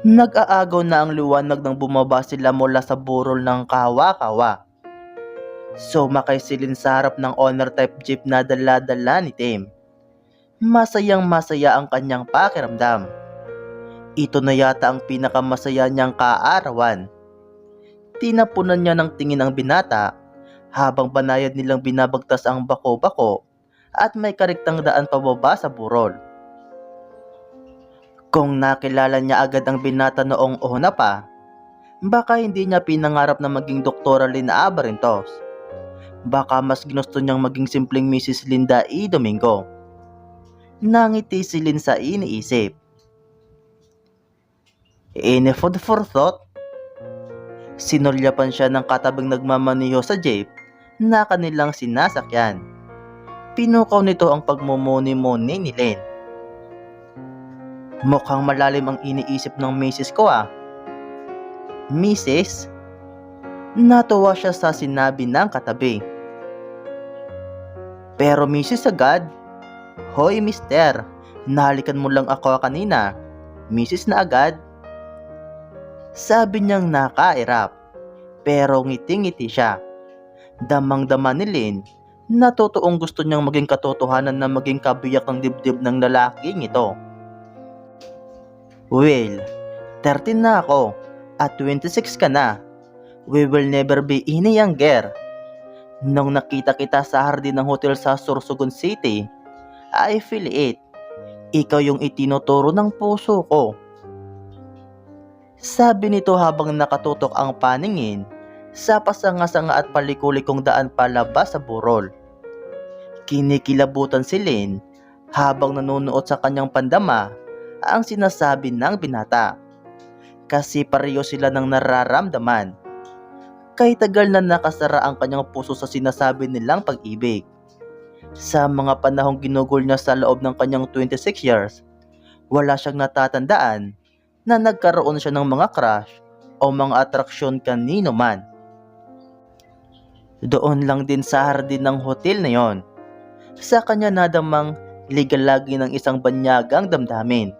Nag-aagaw na ang liwanag nang bumaba sila mula sa burol ng kawa-kawa. Sumakay silin sa harap ng owner type jeep na dala-dala ni Tim. Masayang masaya ang kanyang pakiramdam. Ito na yata ang pinakamasaya niyang kaarawan. Tinapunan niya ng tingin ang binata habang banayad nilang binabagtas ang bako-bako at may kariktang daan pababa sa burol. Kung nakilala niya agad ang binata noong una pa, baka hindi niya pinangarap na maging Doktora Lina Abarintos. Baka mas ginusto niyang maging simpleng Mrs. Linda E. Domingo. Nangiti si Lynn sa iniisip. Any food for thought? Sinulyapan siya ng katabing nagmamaniho sa jeep na kanilang sinasakyan. Pinukaw nito ang pagmumuni-muni ni Lynn. Mukhang malalim ang iniisip ng misis ko ah. Misis? Natuwa siya sa sinabi ng katabi. Pero misis agad? Hoy mister, nahalikan mo lang ako kanina. Misis na agad? Sabi niyang nakairap. Pero ngiti-ngiti siya. Damang-dama ni Lynn na totoong gusto niyang maging katotohanan na maging kabiyak ng dibdib ng lalaking ito. Well, 13 na ako at 26 ka na. We will never be any younger. Nung nakita kita sa hardin ng hotel sa Sorsogon City, I feel it. Ikaw yung itinuturo ng puso ko. Sabi nito habang nakatutok ang paningin sa pasanga-sanga at palikulikong daan palabas sa burol. Kinikilabutan si Lynn habang nanonood sa kanyang pandama ang sinasabi ng binata. Kasi pareho sila ng nararamdaman. Kay tagal na nakasara ang kanyang puso sa sinasabi nilang pag-ibig. Sa mga panahong ginugol niya sa loob ng kanyang 26 years, wala siyang natatandaan na nagkaroon siya ng mga crush o mga atraksyon kanino man. Doon lang din sa hardin ng hotel na yon, sa kanya nadamang ligalagi ng isang banyagang damdamin.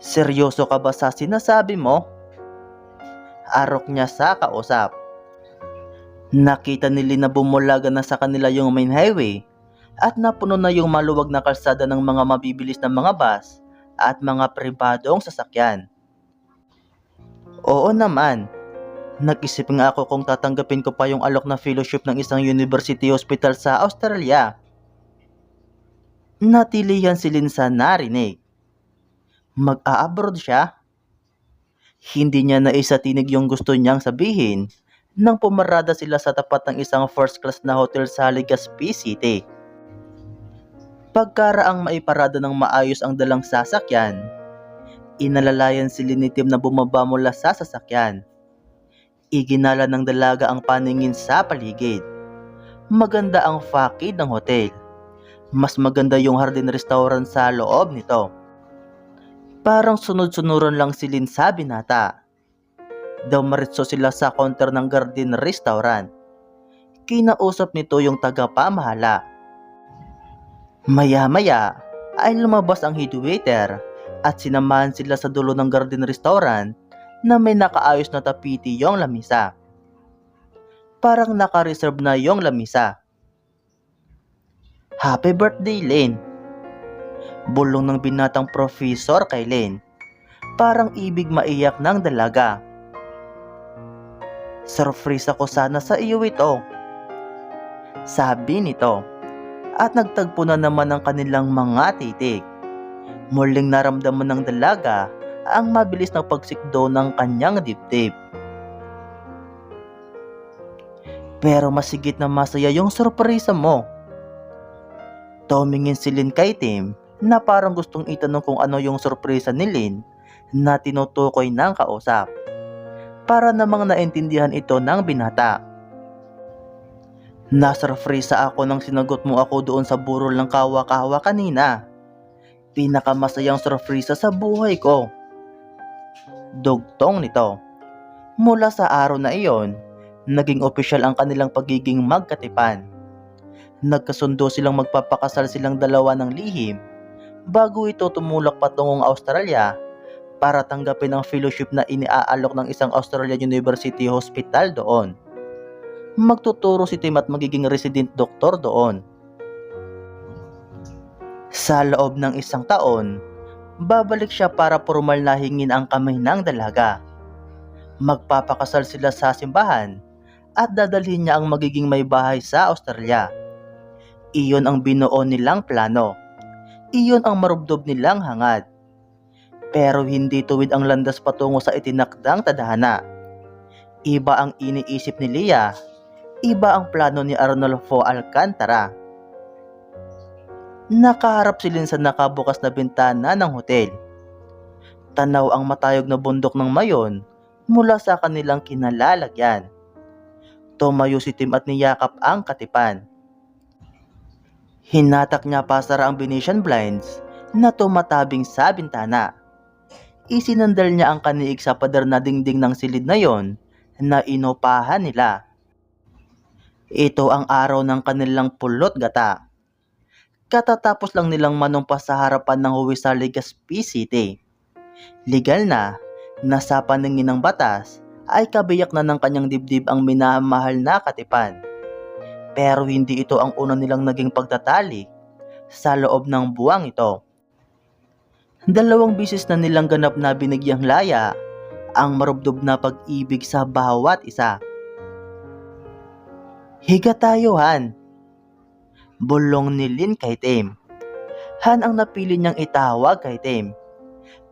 Seryoso ka ba sa sinasabi mo? Arok niya sa kausap. Nakita ni Lynn na bumulaga na sa kanila yung main highway at napuno na yung maluwag na kalsada ng mga mabibilis na mga bus at mga pribadong sasakyan. Oo naman, nag-isip nga ako kung tatanggapin ko pa yung alok na fellowship ng isang university hospital sa Australia. Natilihan si Lynn sa narinig. Mag-a-abroad siya? Hindi niya naisatinig yung gusto niyang sabihin nang pumarada sila sa tapat ng isang first class na hotel sa Legazpi City. Pagkaraang maiparada ng maayos ang dalang sasakyan, inalalayan si Lynn ni Tim na bumaba mula sa sasakyan. Iginala ng dalaga ang paningin sa paligid. Maganda ang facade ng hotel. Mas maganda yung hardin restaurant sa loob nito. Parang sunod-sunuran lang si Lynn sa binata. Dumaritso sila sa counter ng garden restaurant. Kinausap nito yung tagapamahala. Maya-maya ay lumabas ang head waiter at sinamahan sila sa dulo ng garden restaurant na may nakaayos na tapiti yung lamisa. Parang naka-reserve na yung lamisa. Happy birthday, Lynn! Bulong ng binatang professor kay Lynn. Parang ibig maiyak ng dalaga. Surprise ako sana sa iyo ito, sabi nito. At nagtagpo na naman ang kanilang mga titig. Muling naramdaman ng dalaga ang mabilis na pagsikdo ng kanyang dibdib. Pero masigit na masaya yung sorpresa mo. Tumingin si Lynn kay Tim na parang gustong itanong kung ano yung sorpresa ni Lynn na tinutukoy ng kausap. Para namang naintindihan ito ng binata. Nasurpresa ako nang sinagot mo ako doon sa burol ng kawa-kawa kanina. Pinakamasayang sorpresa sa buhay ko. Dugtong nito. Mula sa araw na iyon, naging opisyal ang kanilang pagiging magkatipan. Nagkasundo silang magpapakasal silang dalawa ng lihim bago ito tumulak patungong Australia para tanggapin ang fellowship na iniaalok ng isang Australian University Hospital doon. Magtuturo si Tim at magiging resident doktor doon. Sa loob ng isang taon, babalik siya para formal na hingin ang kamay ng dalaga. Magpapakasal sila sa simbahan at dadalhin niya ang magiging may bahay sa Australia. Iyon ang binuo nilang plano. Iyon ang marubdob nilang hangad. Pero hindi tuwid ang landas patungo sa itinakdang tadhana. Iba ang iniisip ni Leah, iba ang plano ni Arnolfo Alcantara. Nakaharap sila sa nakabukas na bintana ng hotel. Tanaw ang matayog na bundok ng Mayon mula sa kanilang kinalalagyan. Tumayo si Tim at niyakap ang katipan. Hinatak niya pasara ang Venetian blinds na tumatabing sa bintana. Isinandal niya ang kaniig sa pader na dingding ng silid na yon na inopahan nila. Ito ang araw ng kanilang pulot gata. Katatapos lang nilang manumpa sa harapan ng huwis sa Legazpi City. Legal na, nasa paningin ng batas, ay kabiyak na ng kanyang dibdib ang minamahal na katipan. Pero hindi ito ang una nilang naging pagtatalik sa loob ng buwang ito. 2 bisis na nilang ganap na binigyang laya ang marubdob na pag-ibig sa bawat isa. Higa tayo, Han. Bulong ni Lynn kay Tim. Han ang napili niyang itawag kay Tim.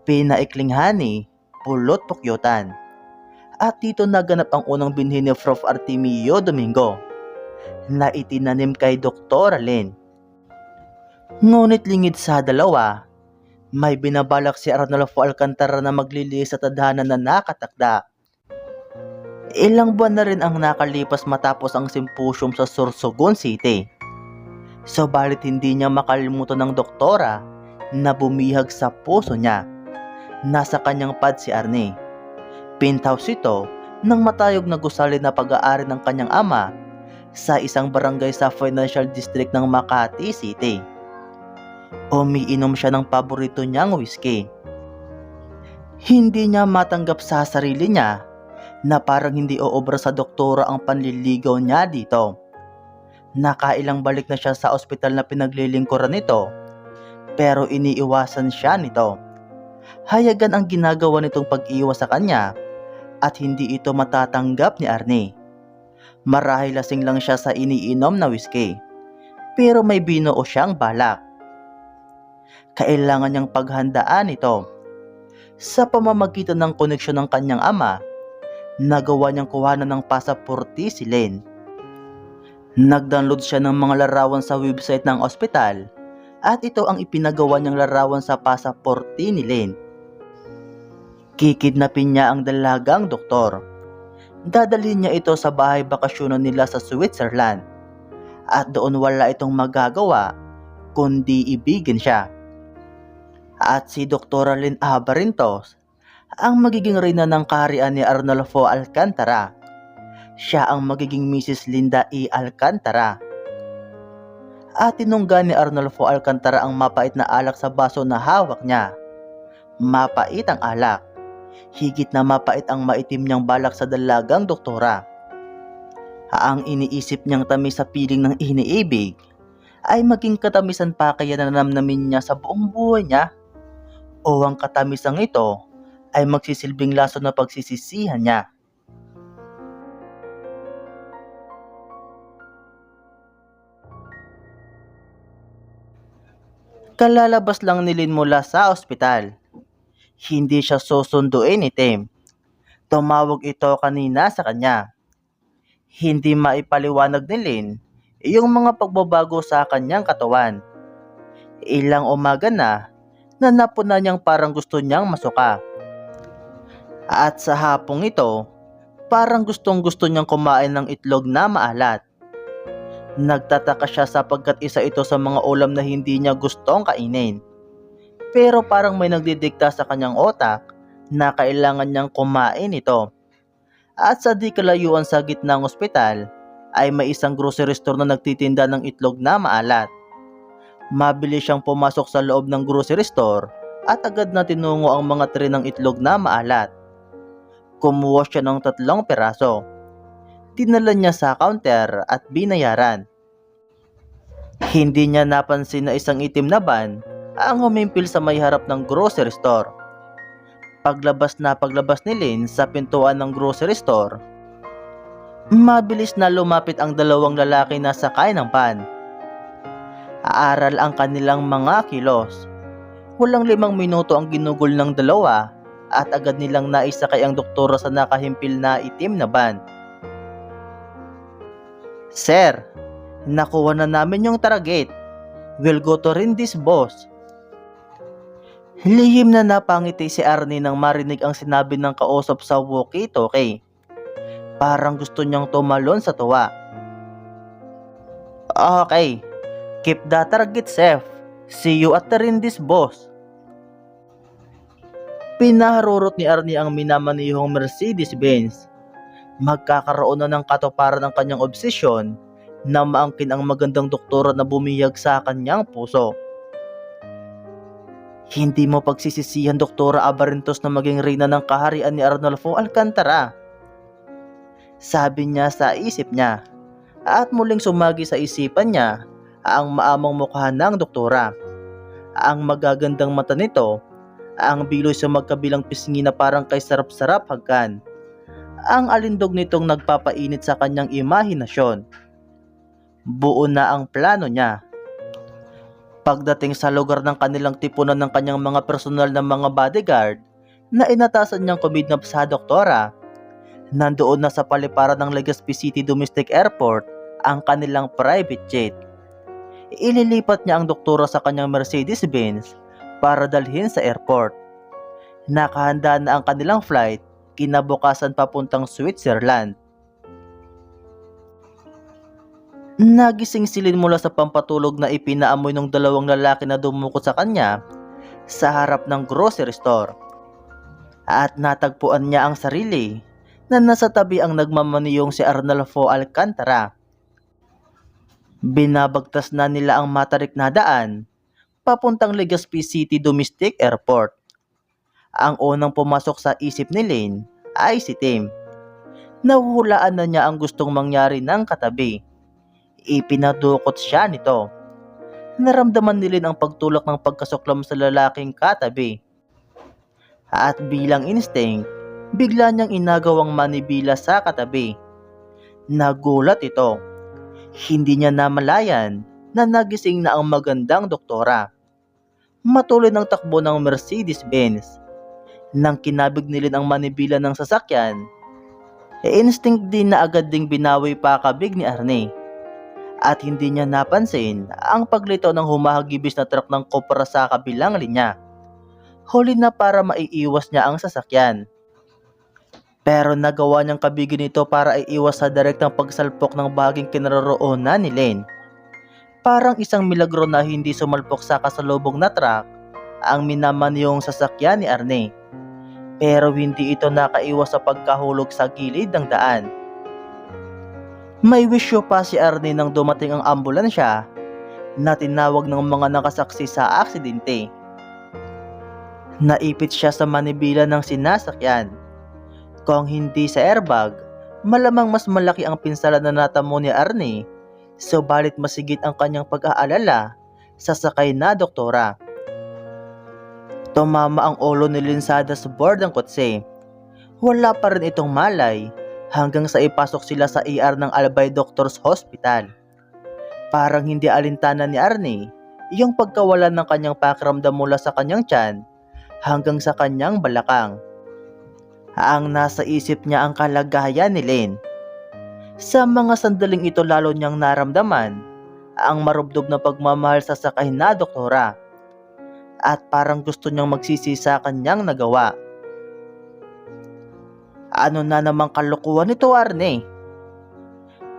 Pinaikling hani, pulot pukyutan. At dito naganap ang unang binhi ni Prof. Artemio Domingo na itinanim kay Dr. Lynn. Ngunit lingid sa dalawa, may binabalak si Arnolfo Alcantara na maglilihis sa tadhana na nakatakda. Ilang buwan na rin ang nakalipas matapos ang symposium sa Sorsogon City. Subalit hindi niya makalimutan ng doktora na bumihag sa puso niya. Nasa kanyang pad si Arnie. Penthouse ito ng matayog na gusali na pag-aari ng kanyang ama sa isang barangay sa financial district ng Makati City. Umiinom siya ng paborito niyang whiskey. Hindi niya matanggap sa sarili niya na parang hindi oobra sa doktora ang panliligaw niya dito. Nakailang balik na siya sa ospital na pinaglilingkuran nito, pero iniiwasan siya nito. Hayagan ang ginagawa nitong pag-iwas sa kanya at hindi ito matatanggap ni Arnie. Marahil lasing lang siya sa iniinom na whiskey, pero may binuo siyang balak. Kailangan niyang paghandaan ito. Sa pamamagitan ng koneksyon ng kanyang ama, nagawa niyang kuhanan ng pasaporte si Lynn. Nag-download siya ng mga larawan sa website ng ospital at ito ang ipinagawa niyang larawan sa pasaporte ni Lynn. Kikidnapin niya ang dalagang doktor. Dadalhin niya ito sa bahay bakasyonan nila sa Switzerland at doon wala itong magagawa kundi ibigin siya. At si Dr. Lynn Abarintos ang magiging reyna ng kaharian ni Arnolfo Alcantara. Siya ang magiging Mrs. Linda E. Alcantara. At tinungga ni Arnolfo Alcantara ang mapait na alak sa baso na hawak niya. Mapait ang alak. Higit na mapait ang maitim niyang balak sa dalagang doktora. Ang iniisip niyang tamis sa piling ng iniibig ay maging katamisan pa kaya nanamnamin niya sa buong buhay niya. O ang katamisang ito ay magsisilbing laso na pagsisisihan niya. Kalalabas lang ni Lynn mula sa ospital. Hindi siya susunduin ni Tim. Tumawag ito kanina sa kanya. Hindi maipaliwanag ni Lynn yung mga pagbabago sa kanyang katawan. Ilang umaga na napuna niyang parang gusto niyang masuka. At sa hapong ito, parang gustong-gusto niyang kumain ng itlog na maalat. Nagtataka siya sapagkat isa ito sa mga ulam na hindi niya gustong kainin. Pero parang may nagdidikta sa kanyang otak na kailangan niyang kumain ito. At sa di kalayuan sa gitnang ospital ay may isang grocery store na nagtitinda ng itlog na maalat. Mabilis siyang pumasok sa loob ng grocery store at agad na tinungo ang mga tray ng itlog na maalat. Kumuha siya ng 3 piraso. Dinala niya sa counter at binayaran. Hindi niya napansin na isang itim na van ang humimpil sa may harap ng grocery store. Paglabas ni Lynn sa pintuan ng grocery store, mabilis na lumapit ang 2 lalaki na sakay ng van. Aaral ang kanilang mga kilos. Walang 5 minuto ang ginugol ng dalawa at agad nilang naisakay ang doktora sa nakahimpil na itim na van. "Sir, nakuha na namin yung target. We'll go to Rindy's boss." Lihim na napangiti si Arnie nang marinig ang sinabi ng kausap sa walkie-talkie. Parang gusto niyang tumalon sa tuwa. "Okay, keep the target safe. See you at the Rindy's boss." Pinaharurot ni Arnie ang minamanihong Mercedes-Benz. Magkakaroon na ng katuparan ang kanyang obsesyon na maangkin ang magandang doktora na bumihag sa kanyang puso. "Hindi mo pagsisisihan, Doktora Abarintos, na maging reyna ng kaharian ni Arnolfo Alcantara," sabi niya sa isip niya, at muling sumagi sa isipan niya ang maamang mukha ng doktora. Ang magagandang mata nito, ang biloy sa magkabilang pisngi na parang kay sarap-sarap hagkan. Ang alindog nitong nagpapainit sa kanyang imahinasyon. Buo na ang plano niya. Pagdating sa lugar ng kanilang tipunan ng kanyang mga personal na mga bodyguard na inatasan niyang kumidnap sa doktora, nandoon na sa paliparan ng Legazpi City Domestic Airport ang kanilang private jet. Ililipat niya ang doktora sa kanyang Mercedes-Benz para dalhin sa airport. Nakahanda na ang kanilang flight kinabukasan papuntang Switzerland. Nagising si Lynn mula sa pampatulog na ipinaamoy ng 2 lalaki na dumukot sa kanya sa harap ng grocery store. At natagpuan niya ang sarili na nasa tabi ang nagmamaniyong si Arnolfo Alcantara. Binabagtas na nila ang matarik na daan papuntang Legazpi City Domestic Airport. Ang unang pumasok sa isip ni Lynn ay si Tim. Nahuhulaan na niya ang gustong mangyari ng katabi. Ipinadukot siya nito. Naramdaman ni Lynn ang pagtulak ng pagkasuklam sa lalaking katabi. At bilang instinct, bigla niyang inagawang manibila sa katabi. Nagulat ito. Hindi niya namalayan na nagising na ang magandang doktora. Matuloy ng takbo ng Mercedes-Benz. Nang kinabig ni Lynn ang manibila ng sasakyan, instinct din na agad ding binawi pa kabig ni Arnie. At hindi niya napansin ang paglitaw ng humahagibis na truck ng kopra sa kabilang linya. Huli na para maiiwas niya ang sasakyan. Pero nagawa niyang kabigin ito para iiwas sa direktang pagsalpok ng bahaging kinaroroonan ni Lynn. Parang isang milagro na hindi sumalpok sa kasalubong na truck ang minamaniyong sasakyan ni Arnie. Pero hindi ito nakaiwas sa pagkahulog sa gilid ng daan. May wisyo pa si Arnie nang dumating ang ambulansya na tinawag ng mga nakasaksi sa aksidente. Naipit siya sa manibila ng sinasakyan. Kung hindi sa airbag, malamang mas malaki ang pinsala na natamo ni Arnie, subalit masigit ang kanyang pag-aalala sa sakay na doktora. Tumama ang ulo ni Lynn sa dashboard ng kotse. Wala pa rin itong malay hanggang sa ipasok sila sa ER ng Albay Doctors Hospital. Parang hindi alintana ni Arnie yung pagkawalan ng kanyang pakiramdam mula sa kanyang tiyan hanggang sa kanyang balakang. Ang nasa isip niya ang kalagayan ni Lynn. Sa mga sandaling ito lalo niyang naramdaman ang marubdob na pagmamahal sa sakay na doktora. At parang gusto niyang magsisi sa kanyang nagawa. Ano na namang kalokohan nito, Arnie?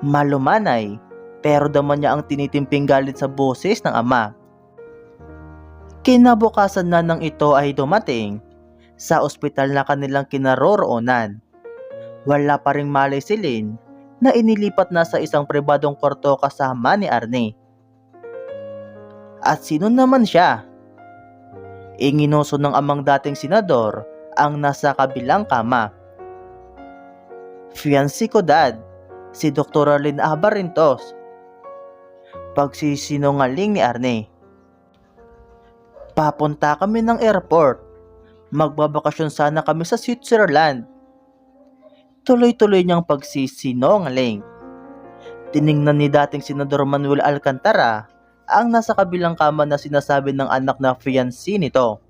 Malumanay, pero daman niya ang tinitimping galit sa boses ng ama. Kinabukasan na nang ito ay dumating sa ospital na kanilang kinaroroonan. Wala pa ring malay si Lynn na inilipat na sa isang pribadong kwarto kasama ni Arnie. At sino naman siya? Inginuso ng amang dating senador ang nasa kabilang kama. Fiancé ko, Dad, si Dr. Arlene Abarintos. Pagsisinungaling ni Arne. Papunta kami ng airport. Magbabakasyon sana kami sa Switzerland. Tuloy-tuloy niyang pagsisinungaling. Tiningnan ni dating Senador Manuel Alcantara ang nasa kabilang kama na sinasabi ng anak na fiancé nito.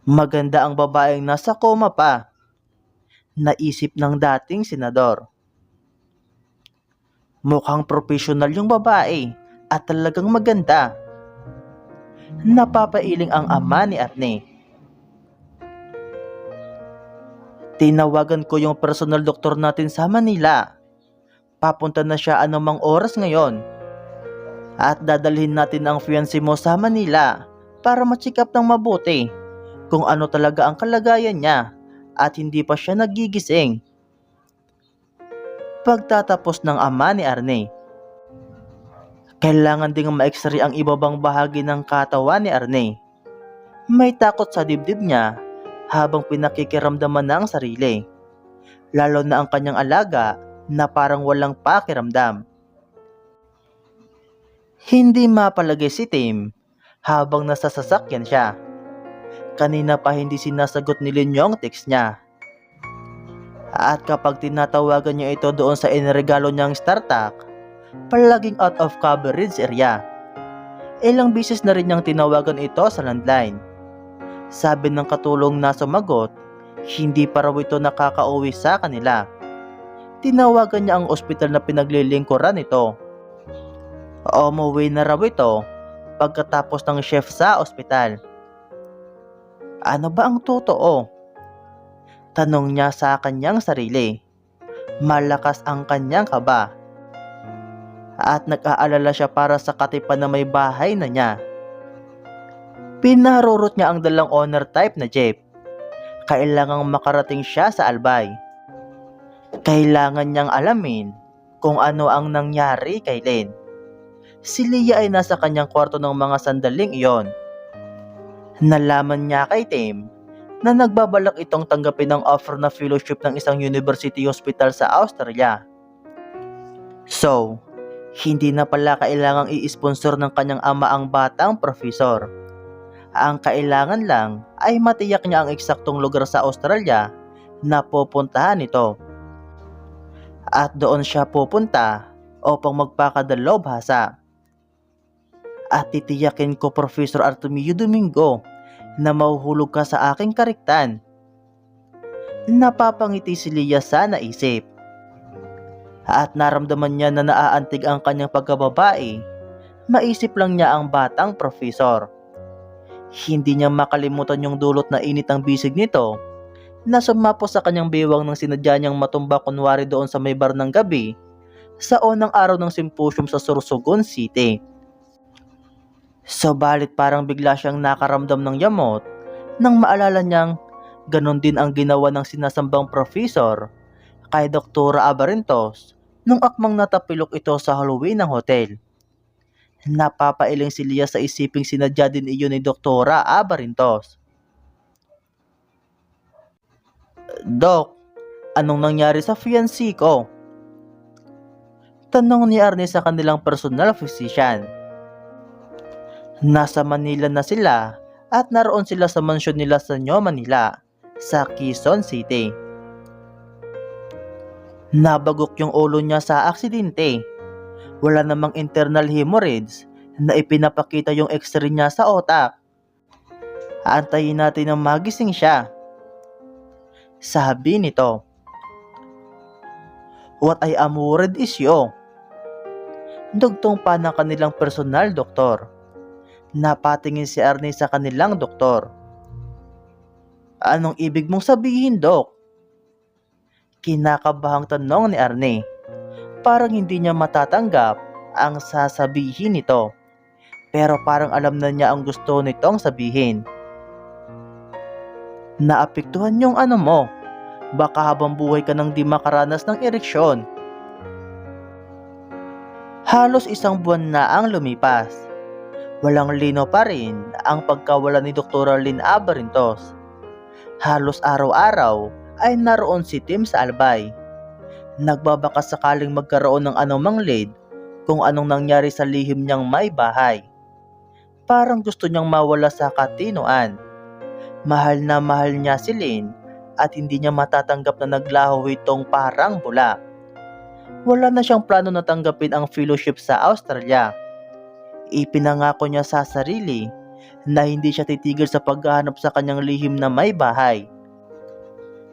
Maganda ang babaeng nasa koma pa, naisip ng dating senador. Mukhang profesional yung babae at talagang maganda. Napapailing ang ama ni Arne. Tinawagan ko yung personal doktor natin sa Manila. Papunta na siya anumang oras ngayon. At dadalhin natin ang fiancé mo sa Manila para ma-check up ng mabuti kung ano talaga ang kalagayan niya at hindi pa siya nagigising. Pagtatapos ng ama ni Arne. Kailangan ding ma-x-ray ang ibabang bahagi ng katawan ni Arne. May takot sa dibdib niya habang pinakikiramdaman na ang sarili. Lalo na ang kanyang alaga na parang walang pakiramdam. Hindi mapalagay si Tim habang nasa sasakyan siya. Kanina pa hindi sinasagot ni Lin yung text niya. At kapag tinatawagan niya ito doon sa iniregalo niyang StarTAC, palaging out of coverage area. Ilang bisis na rin niyang tinawagan ito sa landline. Sabi ng katulong na sumagot, hindi pa raw ito nakakauwi sa kanila. Tinawagan niya ang ospital na pinaglilingkuran nito. Umuwi na raw ito pagkatapos ng chef sa ospital. Ano ba ang totoo? Tanong niya sa kanyang sarili. Malakas ang kanyang kaba. At nag-aalala siya para sa katipan na may bahay na niya. Pinarurot niya ang dalang owner type na jeep. Kailangang makarating siya sa Albay. Kailangan niyang alamin kung ano ang nangyari kay Len. Si Leah ay nasa kanyang kwarto ng mga sandaling iyon. Nalaman niya kay Tim na nagbabalak itong tanggapin ang offer na fellowship ng isang university hospital sa Australia. So, hindi na pala kailangang i-sponsor ng kanyang ama ang batang profesor. Ang kailangan lang ay matiyak niya ang eksaktong lugar sa Australia na pupuntahan ito. At doon siya pupunta upang magpakadalubhasa. At titiyakin ko, Professor Artemio Domingo, na mahuhulog ka sa aking kariktan. Napapangiti si Leah sa naisip. At naramdaman niya na naaantig ang kanyang pagkababae. Maisip lang niya ang batang profesor. Hindi niya makalimutan yung dulot na init ng bisig nito na sumapo sa kanyang bewang nang sinadya niyang matumba kunwari doon sa may bar ng gabi sa unang araw ng symposium sa Sorsogon City. Subalit parang bigla siyang nakaramdam ng yamot nang maalala niyang ganon din ang ginawa ng sinasambang profesor kay Dr. Abarintos nung akmang natapilok ito sa hallway ng hotel. Napapailing si Leah sa isiping sinadya din iyon ni Dr. Abarintos. Dok, anong nangyari sa fiancé ko? Tanong ni Arne sa kanilang personal physician. Nasa Manila na sila at naroon sila sa mansyon nila sa New Manila, sa Quezon City. Nabagok yung ulo niya sa aksidente. Wala namang internal hemorrhage na ipinapakita yung x-ray niya sa otak. Antayin natin na magising siya. Sabi nito. What I am worried is you. Dugtong pa ng kanilang personal doktor. Napatingin si Arne sa kanilang doktor. Anong ibig mong sabihin, Dok? Kinakabahang tanong ni Arne. Parang hindi niya matatanggap ang sasabihin nito. Pero parang alam na niya ang gusto nitong sabihin. Naapektuhan yung ano mo. Baka habang buhay ka nang di makaranas ng ereksyon. Halos 1 buwan na ang lumipas. Walang lino pa rin ang pagkawala ni Dr. Lynn Abarintos. Halos araw-araw ay naroon si Tim sa Albay. Nagbabaka sakaling magkaroon ng anumang lead kung anong nangyari sa lihim niyang may bahay. Parang gusto niyang mawala sa katinoan. Mahal na mahal niya si Lynn at hindi niya matatanggap na naglaho itong parang bula. Wala na siyang plano na tanggapin ang fellowship sa Australia. Ipinangako niya sa sarili na hindi siya titigil sa paghahanap sa kanyang lihim na may bahay.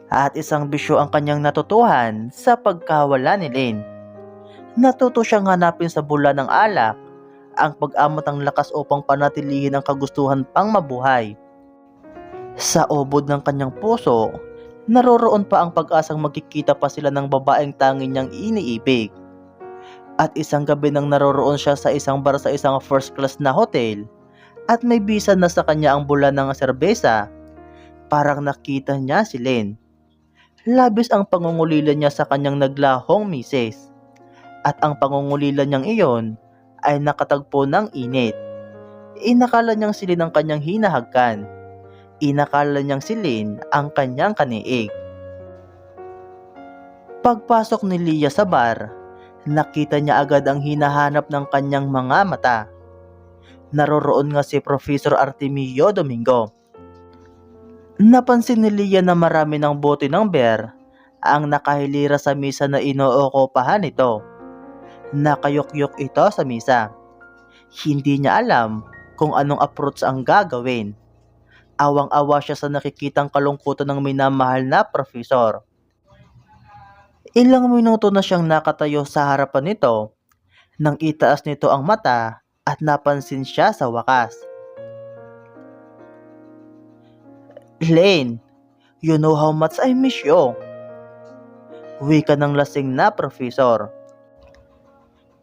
At isang bisyo ang kanyang natutuhan sa pagkawala ni Lynn. Natuto siyang hanapin sa bula ng alak ang pag-amot ng lakas upang panatilihin ang kagustuhan pang mabuhay. Sa ubod ng kanyang puso, naroroon pa ang pag-asang magkikita pa sila ng babaeng tanging niyang iniibig. At isang gabi nang naroroon siya sa isang bar sa isang first class na hotel at may bisa na sa kanya ang bula ng serbesa, parang nakita niya si Lynn. Labis ang pangungulila niya sa kanyang naglahong misis. At ang pangungulila niyang iyon ay nakatagpo ng init. Inakala niyang si Lynn ang kanyang hinahagkan. Inakala niyang si Lynn ang kanyang kaniig. Pagpasok ni Leah sa bar, nakita niya agad ang hinahanap ng kanyang mga mata. Naroroon nga si Professor Artemio Domingo. Napansin ni Leah na marami ng bote ng beer ang nakahilira sa misa na inookopahan nito. Nakayukyuk ito sa misa. Hindi niya alam kung anong approach ang gagawin. Awang-awa siya sa nakikitang kalungkutan ng minamahal na profesor. Ilang minuto na siyang nakatayo sa harapan nito nang itaas nito ang mata at napansin siya sa wakas. "Lane, you know how much I miss you," wika ng lasing na profesor.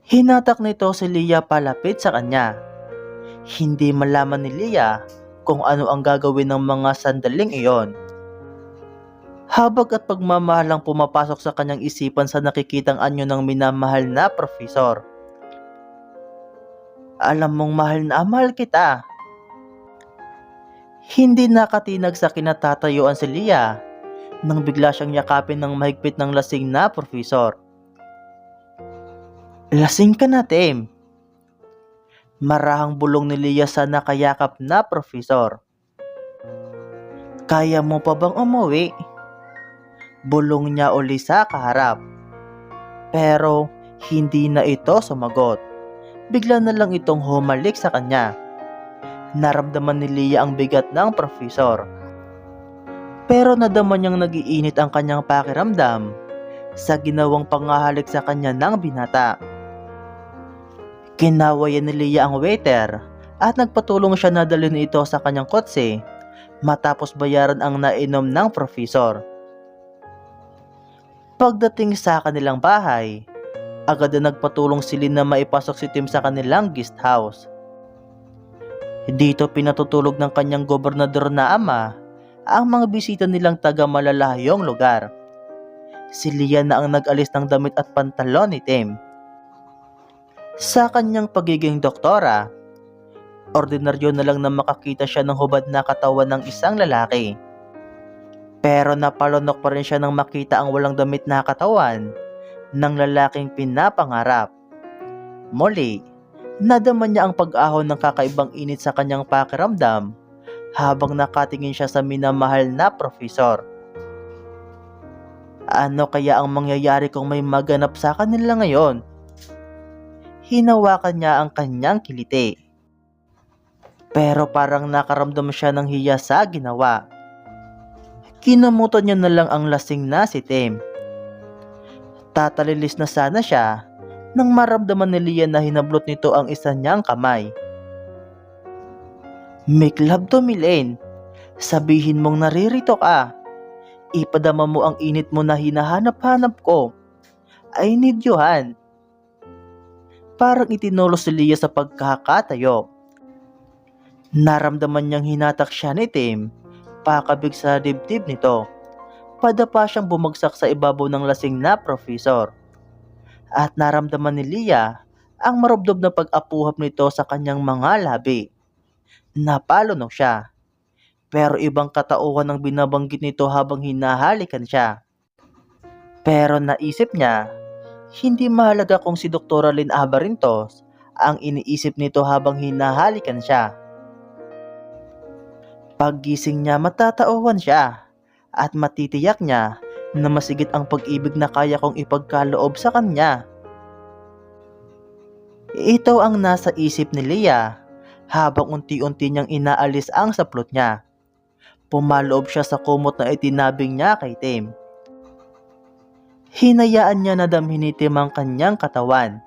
Hinatak nito si Leah palapit sa kanya. Hindi malaman ni Leah kung ano ang gagawin ng mga sandaling iyon. Habag at pagmamahal ang pumapasok sa kanyang isipan sa nakikitang anyo ng minamahal na profesor. "Alam mong mahal kita." Hindi nakatinag sa kinatatayuan si Leah nang bigla siyang yakapin ng mahigpit ng lasing na profesor. "Lasing ka na, Tim." Marahang bulong ni Leah sa nakayakap na profesor. "Kaya mo pa bang umuwi?" Bulong niya uli sa kaharap. Pero hindi na ito sumagot. Bigla na lang itong humalik sa kanya. Naramdaman ni Leah ang bigat ng profesor. Pero nadama niyang nagiinit ang kanyang pakiramdam sa ginawang pangahalik sa kanya ng binata. Kinawayan ni Leah ang waiter at nagpatulong siya na dalhin ito sa kanyang kotse matapos bayaran ang nainom ng profesor. Pagdating sa kanilang bahay, agad na nagpatulong si Lynn na maipasok si Tim sa kanilang guest house. Dito pinatutulog ng kanyang gobernador na ama ang mga bisita nilang taga malalayong lugar. Si Leah na ang nag-alis ng damit at pantalon ni Tim. Sa kanyang pagiging doktora, ordinaryo na lang na makakita siya ng hubad na katawan ng isang lalaki. Pero napalunok pa rin siya nang makita ang walang damit na katawan ng lalaking pinapangarap. Muli, nadama niya ang pag-ahon ng kakaibang init sa kanyang pakiramdam habang nakatingin siya sa minamahal na profesor. Ano kaya ang mangyayari kung may maganap sa kanila ngayon? Hinawakan niya ang kanyang kiliti. Pero parang nakaramdam siya ng hiya sa ginawa. Kinamutan niya na lang ang lasing na si Tim. Tatalilis na sana siya nang maramdaman ni Leah na hinablot nito ang isa niyang kamay. "Make love to me, Lane. Sabihin mong naririto ka. Ipadama mo ang init mo na hinahanap-hanap ko. I need you, Han." Parang itinulos si Leah sa pagkakatayo. Naramdaman niyang hinatak siya ni Tim, pakabig sa dibdib nito. Padapa siyang bumagsak sa ibabaw ng lasing na profesor. At naramdaman ni Leah ang marubdob na pag-apuhap nito sa kanyang mga labi. Napalunok siya, pero ibang katauhan ang binabanggit nito habang hinahalikan siya. Pero naisip niya, hindi mahalaga kung si Dr. Lynn Abarintos ang iniisip nito habang hinahalikan siya. Paggising niya matatauhan siya at matitiyak niya na masigit ang pag-ibig na kaya kong ipagkaloob sa kanya. Ito ang nasa isip ni Leah habang unti-unti niyang inaalis ang saplot niya. Pumaloob siya sa kumot na itinabing niya kay Tim. Hinayaan niya na damhin ni Tim ang kanyang katawan.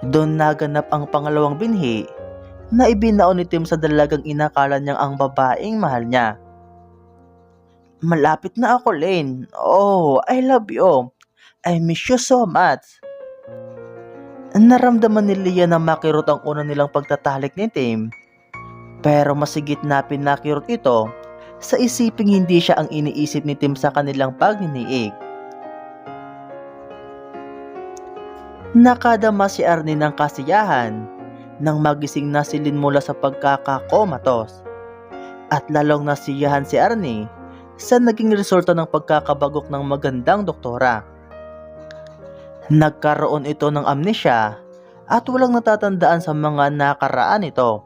Doon naganap ang pangalawang binhi na ibinaon ni Tim sa dalagang inakala niyang ang babaeng mahal niya. Malapit na ako, Lane. Oh, I love you. I miss you so much. Naramdaman ni Leah na makirot ang una nilang pagtatalik ni Tim. Pero masigit na pinakirot ito sa isiping hindi siya ang iniisip ni Tim sa kanilang pagniniig. Nakadama si Arnie ng kasiyahan nang magising na si Lynn mula sa pagkakakomatos. At lalong nasiyahan si Arnie sa naging resulta ng pagkakabagok ng magandang doktora. Nagkaroon ito ng amnesia at walang natatandaan sa mga nakaraan ito.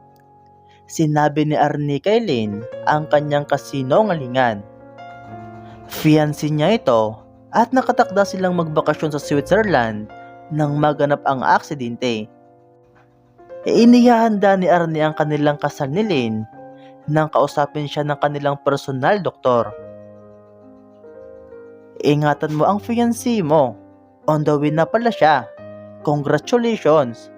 Sinabi ni Arnie kay Lynn ang kanyang kasinungalingan. Fiancé niya ito at nakatakda silang magbakasyon sa Switzerland nang maganap ang aksidente. Inihahanda ni Arnie ang kanilang kasal ni Lynn nang kausapin siya ng kanilang personal doktor. Ingatan mo ang fiancé mo. On the way na pala siya. Congratulations!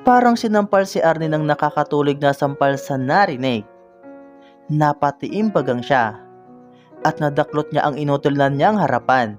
Parang sinampal si Arnie ng nakakatulig na sampal sa narinig. Napatiimbagang siya at nadaklot niya ang inutulan niyang harapan.